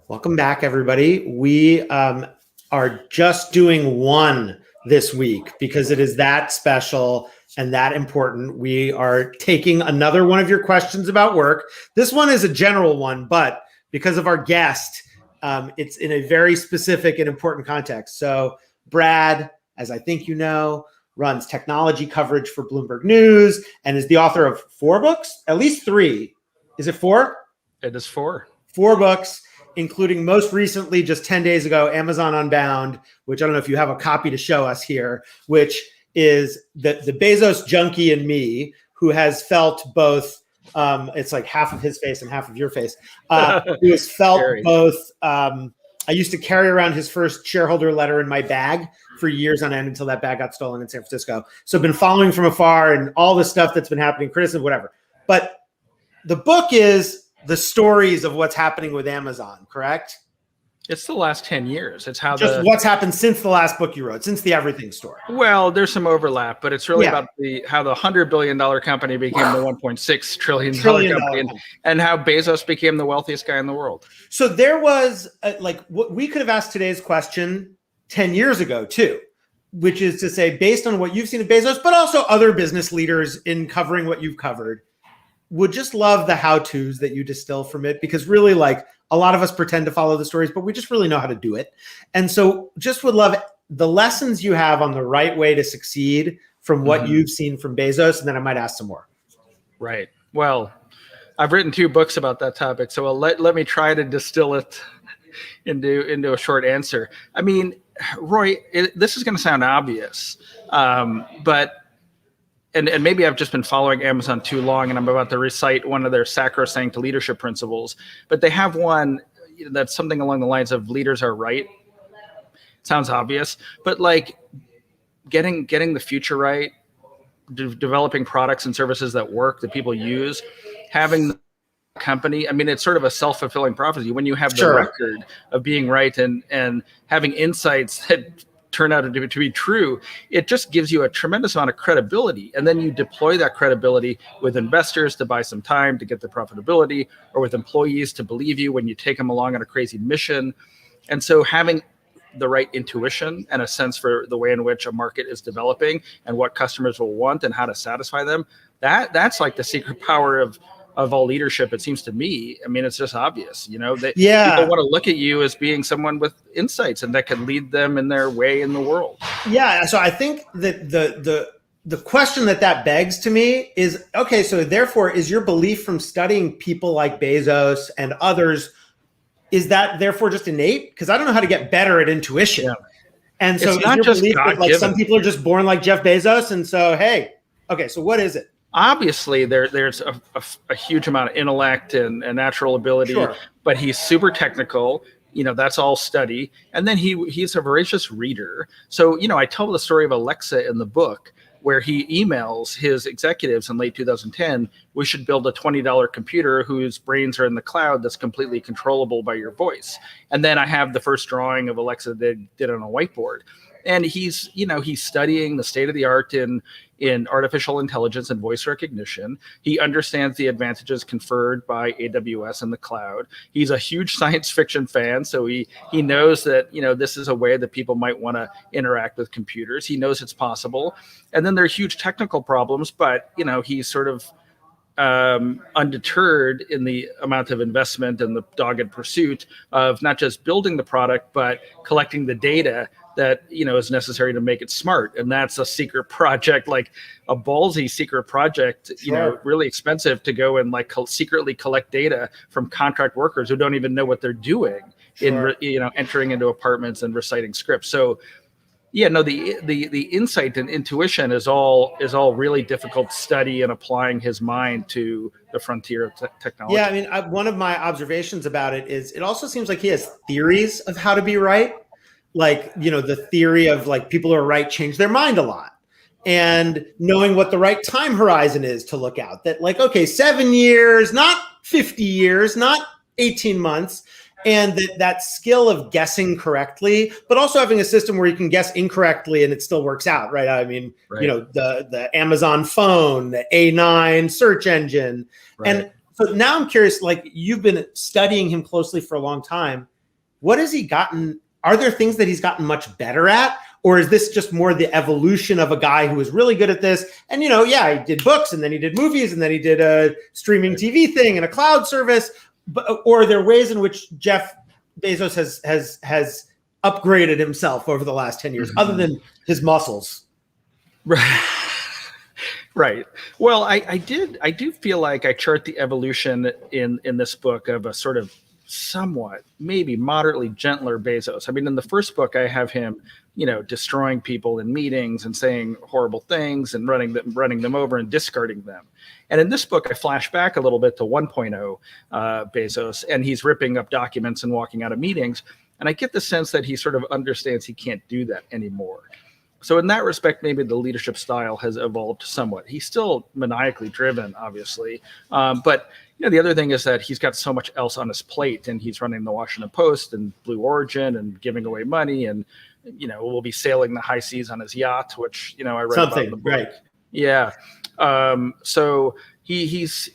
Welcome back, everybody. We are just doing one this week because it is that special and that important. We are taking another one of your questions about work. This one is a general one, but because of our guest, it's in a very specific and important context. So Brad, as I think you know, runs technology coverage for Bloomberg News and is the author of 4 books, at least 3. Is it 4? It is 4. 4 books, including most recently, just 10 days ago, Amazon Unbound, which I don't know if you have a copy to show us here, which is the Bezos junkie in me, who has felt both, it's like half of his face and half of your face, who has felt both, I used to carry around his first shareholder letter in my bag for years on end until that bag got stolen in San Francisco. So I've been following from afar and all the stuff that's been happening, criticism, whatever. But the book is the stories of what's happening with Amazon, correct? It's the last 10 years. It's how just what's happened since the last book you wrote, since the Everything Store. Well, there's some overlap, but it's really about how the $100 billion company became the $1.6 trillion company and how Bezos became the wealthiest guy in the world. So there was what we could have asked today's question 10 years ago too, which is to say, based on what you've seen of Bezos, but also other business leaders in covering what you've covered, would just love the how-tos that you distill from it, because really, a lot of us pretend to follow the stories, but we just really know how to do it. And so just would love the lessons you have on the right way to succeed from what you've seen from Bezos, and then I might ask some more. Right. Well, I've written 2 books about that topic, so let me try to distill it into a short answer. I mean, Roy, this is going to sound obvious, but And maybe I've just been following Amazon too long and I'm about to recite one of their sacrosanct leadership principles, but they have one that's something along the lines of leaders are right. Sounds obvious, but getting the future right, developing products and services that work, that people use, having the company. I mean, it's sort of a self-fulfilling prophecy when you have the record of being right and having insights that turn out to be true. It just gives you a tremendous amount of credibility, and then you deploy that credibility with investors to buy some time to get the profitability, or with employees to believe you when you take them along on a crazy mission. And so having the right intuition and a sense for the way in which a market is developing and what customers will want and how to satisfy them, that's like the secret power of all leadership, it seems to me. I mean, it's just obvious, that people want to look at you as being someone with insights and that can lead them in their way in the world. Yeah. So I think that the question that begs to me is, okay, so therefore is your belief from studying people like Bezos and others, is that therefore just innate? Because I don't know how to get better at intuition. Yeah. And so it's not just belief that, some people are just born like Jeff Bezos. And so, hey, okay, so what is it? Obviously, there's a huge amount of intellect and natural ability, but he's super technical. That's all study. And then he's a voracious reader. So, I tell the story of Alexa in the book, where he emails his executives in late 2010, we should build a $20 computer whose brains are in the cloud that's completely controllable by your voice. And then I have the first drawing of Alexa that did on a whiteboard. And he's studying the state of the art in artificial intelligence and voice recognition. He understands the advantages conferred by AWS and the cloud. He's a huge science fiction fan, so he knows that this is a way that people might want to interact with computers. He knows it's possible. And then there are huge technical problems, but he's sort of undeterred in the amount of investment and the dogged pursuit of not just building the product, but collecting the data that is necessary to make it smart. And that's a secret project, like a ballsy secret project, really expensive to go and secretly collect data from contract workers who don't even know what they're doing in entering into apartments and reciting scripts. So the insight and intuition is all really difficult to study, and applying his mind to the frontier of technology. Yeah, I mean, one of my observations about it is it also seems like he has theories of how to be right. The theory of people who are right change their mind a lot, and knowing what the right time horizon is to look out, that 7 years, not 50 years, not 18 months. And that skill of guessing correctly, but also having a system where you can guess incorrectly and it still works out, right? I mean, the Amazon phone, the A9 search engine. Right. And So now I'm curious, like you've been studying him closely for a long time. What has he gotten? Are there things that he's gotten much better at? Or is this just more the evolution of a guy who was really good at this? And, he did books and then he did movies and then he did a streaming TV thing and a cloud service. Or are there ways in which Jeff Bezos has upgraded himself over the last 10 years, other than his muscles? Right. Right. Well, I do feel like I chart the evolution in this book of a sort of somewhat, maybe moderately gentler Bezos. I mean, in the first book, I have him, destroying people in meetings and saying horrible things and running them over and discarding them. And in this book, I flash back a little bit to 1.0 Bezos, and he's ripping up documents and walking out of meetings. And I get the sense that he sort of understands he can't do that anymore. So in that respect, maybe the leadership style has evolved somewhat. He's still maniacally driven, obviously. But the other thing is that he's got so much else on his plate, and he's running the Washington Post and Blue Origin and giving away money, and will be sailing the high seas on his yacht, which I read about in the book. Right? Yeah. So he's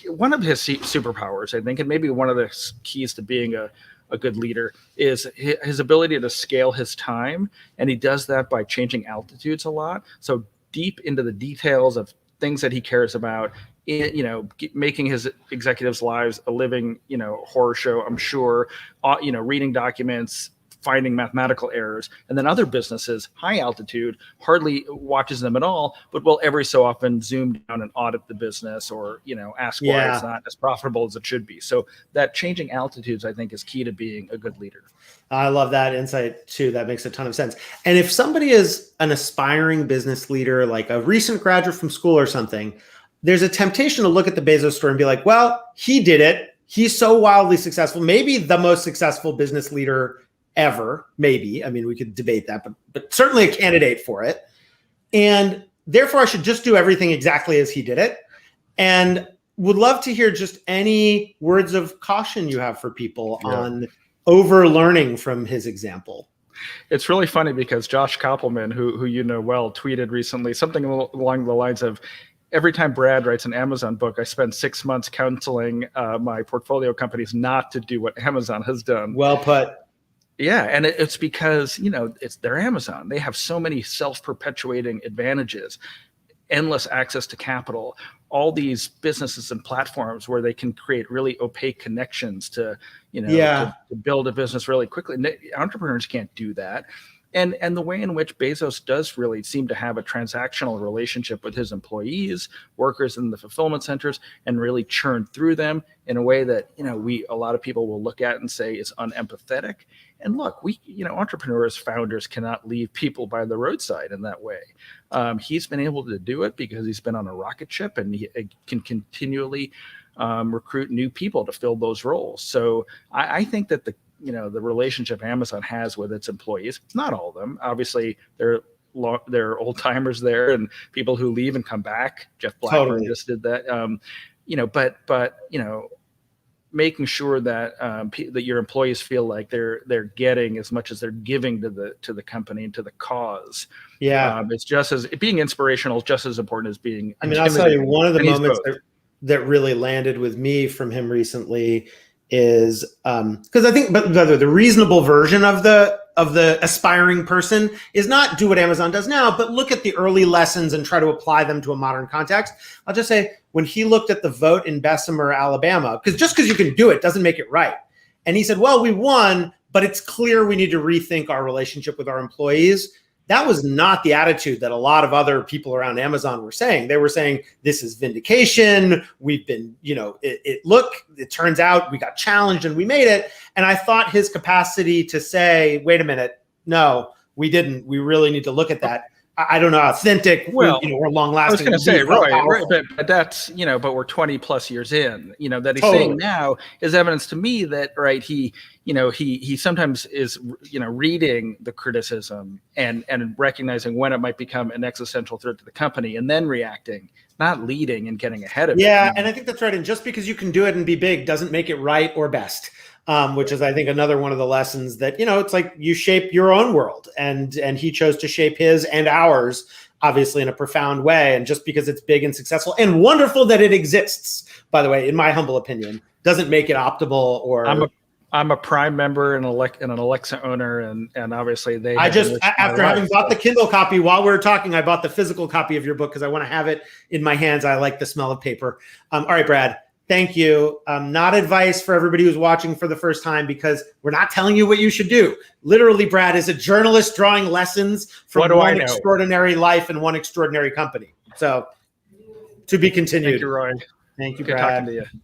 one of his superpowers, I think, and maybe one of the keys to being a good leader is his ability to scale his time. And he does that by changing altitudes a lot. So deep into the details of things that he cares about, making his executives' lives a living, horror show, I'm sure, reading documents, finding mathematical errors. And then other businesses, high altitude, hardly watches them at all, but will every so often zoom down and audit the business or, ask why it's not as profitable as it should be. So that changing altitudes, I think, is key to being a good leader. I love that insight too. That makes a ton of sense. And if somebody is an aspiring business leader, like a recent graduate from school or something, there's a temptation to look at the Bezos story and be like, well, he did it. He's so wildly successful, maybe the most successful business leader ever, maybe. I mean, we could debate that, but certainly a candidate for it. And therefore, I should just do everything exactly as he did it. And would love to hear just any words of caution you have for people on over learning from his example. It's really funny because Josh Koppelman, who well, tweeted recently something along the lines of, every time Brad writes an Amazon book, I spend 6 months counseling my portfolio companies not to do what Amazon has done. Well put. Yeah, and it's because, they're Amazon. They have so many self-perpetuating advantages, endless access to capital, all these businesses and platforms where they can create really opaque connections to build a business really quickly. Entrepreneurs can't do that. And the way in which Bezos does really seem to have a transactional relationship with his employees, workers in the fulfillment centers, and really churn through them in a way that, a lot of people will look at and say is unempathetic. And look, entrepreneurs, founders cannot leave people by the roadside in that way. He's been able to do it because he's been on a rocket ship, and he can continually recruit new people to fill those roles. So I think that the relationship Amazon has with its employees, not all of them, obviously there are old timers there and people who leave and come back. Jeff Blackburn just did that. But making sure that that your employees feel like they're getting as much as they're giving to the company and to the cause. Yeah, it's just as being inspirational is just as important as being. I mean, I'll tell you, one of the moments that really landed with me from him recently is because I think, but the reasonable version of the aspiring person is not do what Amazon does now, but look at the early lessons and try to apply them to a modern context. I'll just say, when he looked at the vote in Bessemer, Alabama, because just because you can do it doesn't make it right. And he said, well, we won, but it's clear we need to rethink our relationship with our employees. That was not the attitude that a lot of other people around Amazon were saying. They were saying, this is vindication. We've been, it turns out we got challenged and we made it. And I thought his capacity to say, wait a minute, no, we didn't. We really need to look at that. I don't know, authentic, or long lasting. I was going to say, right, but that's, but we're 20 plus years in, that he's saying now is evidence to me that, right, he sometimes is, reading the criticism and recognizing when it might become an existential threat to the company and then reacting, not leading and getting ahead of it. Yeah, and I think that's right. And just because you can do it and be big doesn't make it right or best. Which is, I think, another one of the lessons that, it's like you shape your own world, and he chose to shape his and ours obviously in a profound way. And just because it's big and successful and wonderful that it exists, by the way, in my humble opinion, doesn't make it optimal. Or I'm a Prime member and an Alexa owner, and obviously they. I just, after having bought the Kindle copy while we were talking, I bought the physical copy of your book because I want to have it in my hands. I like the smell of paper. All right, Brad. Thank you. Not advice for everybody who's watching for the first time, because we're not telling you what you should do. Literally, Brad is a journalist drawing lessons from one extraordinary life and one extraordinary company. So, to be continued. Thank you, Roy. Thank you, Good Brad. talking to you.